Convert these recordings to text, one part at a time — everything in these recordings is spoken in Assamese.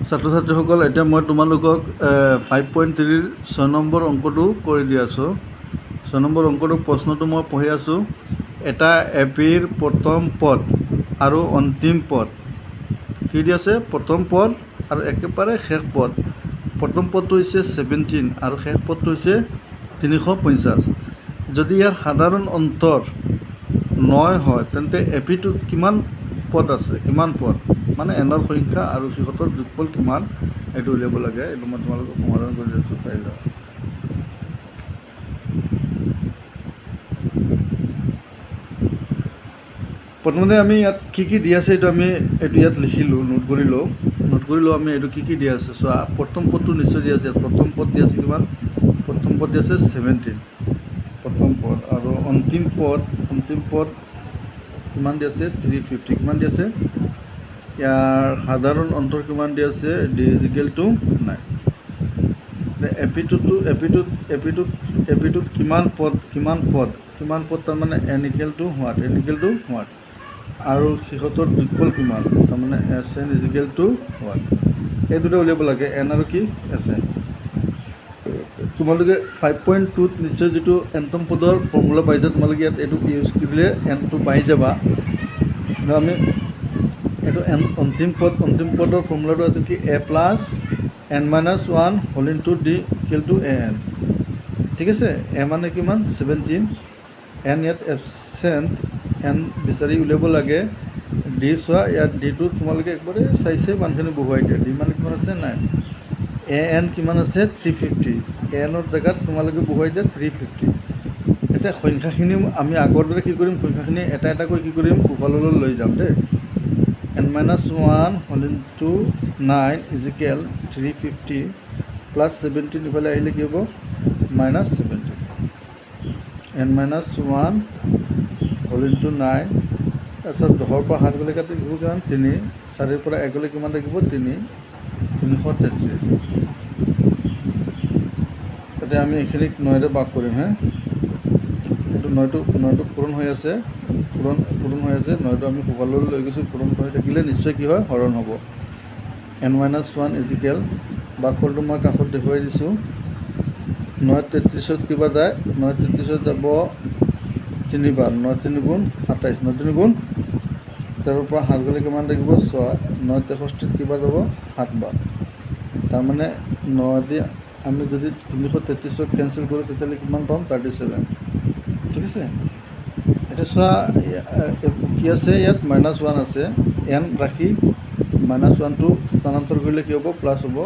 ছাত্ৰ ছাত্ৰীসকল এতিয়া মই তোমালোকক 5.3 6 নম্বৰ অংকটো কৰি দি আছোঁ। 6 নম্বৰ অংকটো প্ৰশ্নটো মই পঢ়ি আছোঁ। এটা এপিৰ প্ৰথম পদ আৰু অন্তিম পদ কি দি আছে? প্ৰথম পদ আৰু একেবাৰে শেষ পদ। প্ৰথম পদটো হৈছে 17 আৰু শেষ পদটো হৈছে 350। যদি ইয়াৰ সাধাৰণ অন্তৰ 9 হয় তেন্তে এপিটোত কিমান পদ আছে? কিমান পদ মানে এনৰ সংখ্যা আৰু সিহঁতৰ যোগফল কিমান এইটো উলিয়াব লাগে। এইটো মই তোমালোকক সমাধান কৰি আছোঁ, চাই লোৱা। প্ৰথমতে আমি ইয়াত কি দি আছে এইটো ইয়াত লিখিলোঁ, নোট কৰি লওঁ আমি এইটো কি দি আছে। চোৱা, প্ৰথম পদটো নিশ্চয় দি আছে। প্ৰথম পদ দি আছে কিমান? প্ৰথম পদ দি আছে 17 প্ৰথম পদ, আৰু অন্তিম পদ কিমান দি আছে? 350 কিমান দি আছে? ইয়াৰ সাধাৰণ অন্তৰ কিমান দি আছে? d = 9। এপিটোত কিমান পদ তাৰমানে n = what আৰু সিহঁতৰ যোগফল কিমান তাৰমানে Sn = what। এই দুটা উলিয়াব লাগে, n আৰু কি? Sn। তোমালোকে 5.2ত নিশ্চয় যিটো nতম পদৰ ফৰ্মুলা পাইছা, তোমালোকে ইয়াত এইটো ইউজ কৰিলে nটো পাই যাবা। আমি এইটো অন্তিম পদৰ ফৰ্মুলাটো আছিল কি? a + n - 1 whole into d = an। ঠিক আছে। a মানে কিমান? 17, n ইয়াত এবচেণ্ট, n বিচাৰি উলিয়াব লাগে। d চোৱা, ইয়াত ডিটো তোমালোকে একবাৰে চাইছে মানুহখিনি বহুৱাই দিয়া। d মানে কিমান আছে? 9। an কিমান আছে? 350। anৰ জেগাত তোমালোকে বহুৱাই দিয়া 350। এতিয়া সংখ্যাখিনি আমি আগৰ দৰে কি কৰিম? সংখ্যাখিনি এটা এটাকৈ কি কৰিম? সোঁফাললৈ লৈ যাম দেই। n - 1 হোল ইনটু 9 = 350 প্লাছ 17 ইফালে আহিলে কি হ'ব? -17। n - 1 হোল ইনটু 9, তাৰপিছত 10ৰ পৰা 7 গ'লে কাটি দিব কিমান? 3, 4ৰ পৰা 1 গ'লে কিমান থাকিব? 3, 333। তাতে আমি এইখিনিক 9ৰে ভাগ কৰিম। এইটো 9টো পূৰণ হৈ আছে, 9টো আমি সোঁফাললৈ লৈ গৈছোঁ। পূৰণ হৈ থাকিলে নিশ্চয় কি হয়? হৰণ হ'ব। n - 1 ভাগফলটো মই কাষত দেখুৱাই দিছোঁ। 9 33ত কিবা যায়? 9 33ত যাব 3 বাৰ, 9 × 3 = 27, 9 × 3 = 13ৰ পৰা 7 গ'লে কিমান থাকিব? 6, 9 63ত কিবা যাব? 7 বাৰ। তাৰমানে 9 দি আমি যদি 333ক কেঞ্চেল কৰোঁ তেতিয়াহ'লে কিমান পাম? 37। ঠিক আছে। এতিয়া চোৱা, কি আছে ইয়াত? -1 আছে। n ৰাখি -1টো স্থানান্তৰ কৰিলে কি হ'ব? প্লাছ হ'ব।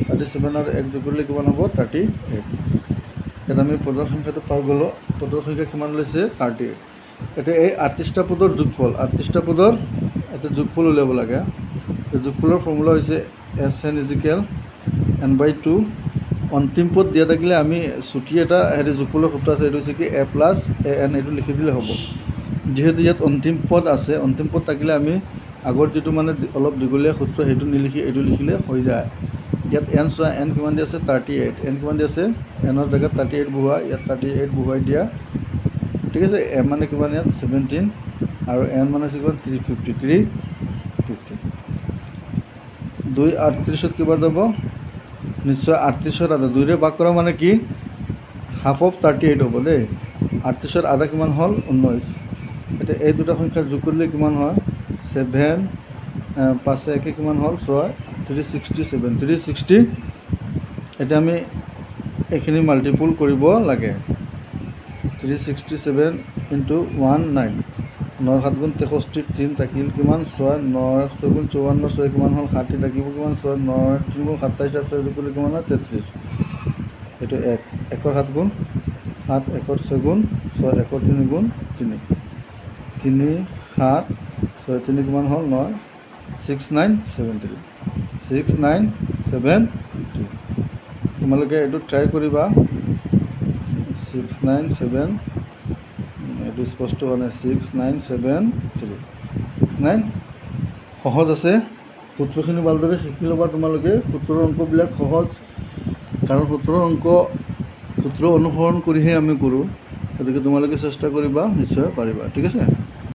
37 আৰু 1 যোগ কৰিলে কিমান হ'ব? 38। ইয়াত আমি পদৰ সংখ্যাটো পাই গ'লোঁ। পদৰ সংখ্যা কিমান লৈছে? 38। এতিয়া এই 38টা পদৰ যোগফল, 38টা পদৰ এটা যোগফল উলিয়াব লাগে। যোগফলৰ ফৰ্মুলা হৈছে Sn = n/2। অন্তিম পদ দিয়া থাকিলে আমি চুটি এটা যোগফলৰ সূত্ৰ আছে, এইটো হৈছে কি? a + an, এইটো লিখি দিলে হ'ব। যিহেতু ইয়াত অন্তিম পদ আছে, অন্তিম পদ থাকিলে আমি আগৰ যিটো মানে অলপ দীঘলীয়া সূত্ৰ সেইটো নিলিখি এইটো লিখিলে হৈ যায়। ইয়াত n চোৱা, n কিমান দি আছে? 38। n কিমান দি আছে? nৰ জেগাত 38 বহুৱা, ইয়াত 38 বহুৱাই দিয়া। ঠিক আছে। m মানে কিমান ইয়াত? 17 আৰু n মানে কিমান? 350। 2 38ত কিবা যাব? নিশ্চয় 38ৰ আধা। 2ৰে ভাগ কৰা মানে কি? ½ of 38 হ'ব দেই। 38ৰ আধা কিমান হ'ল? 19। এতিয়া এই দুটা সংখ্যা যোগ কৰিলে কিমান হয়? 7, 5 1 কিমান হ'ল? 6, 367, 360। এতিয়া আমি এইখিনি মাল্টিপুল কৰিব লাগে। 367 × 1 9, 9 × 7 = 63, 3 থাকিল কিমান? 6, 9 × 6 = 54, 6 কিমান হ'ল? 60 থাকিব কিমান? 6, 9 × 3 = 27, আৰু 6 যোগ কৰিলে কিমান হয়? 33। এইটো 1, 1 ৰ 7 গুণ 7, 1 ৰ 6 গুণ 6, 1 ৰ 3 গুণ 3, 3 7 6 3 কিমান হ'ল? 9, 6973, 6973। তোমালোকে এইটো ট্ৰাই কৰিবা। 697, এইটো স্পষ্ট হোৱা নাই। 6973, 69। সহজ আছে। সূত্ৰখিনি ভালদৰে শিকি ল'বা তোমালোকে। সূত্ৰৰ অংকবিলাক সহজ, কাৰণ সূত্ৰ অনুসৰণ কৰিহে আমি কৰোঁ। গতিকে তোমালোকে চেষ্টা কৰিবা, নিশ্চয় পাৰিবা। ঠিক আছে।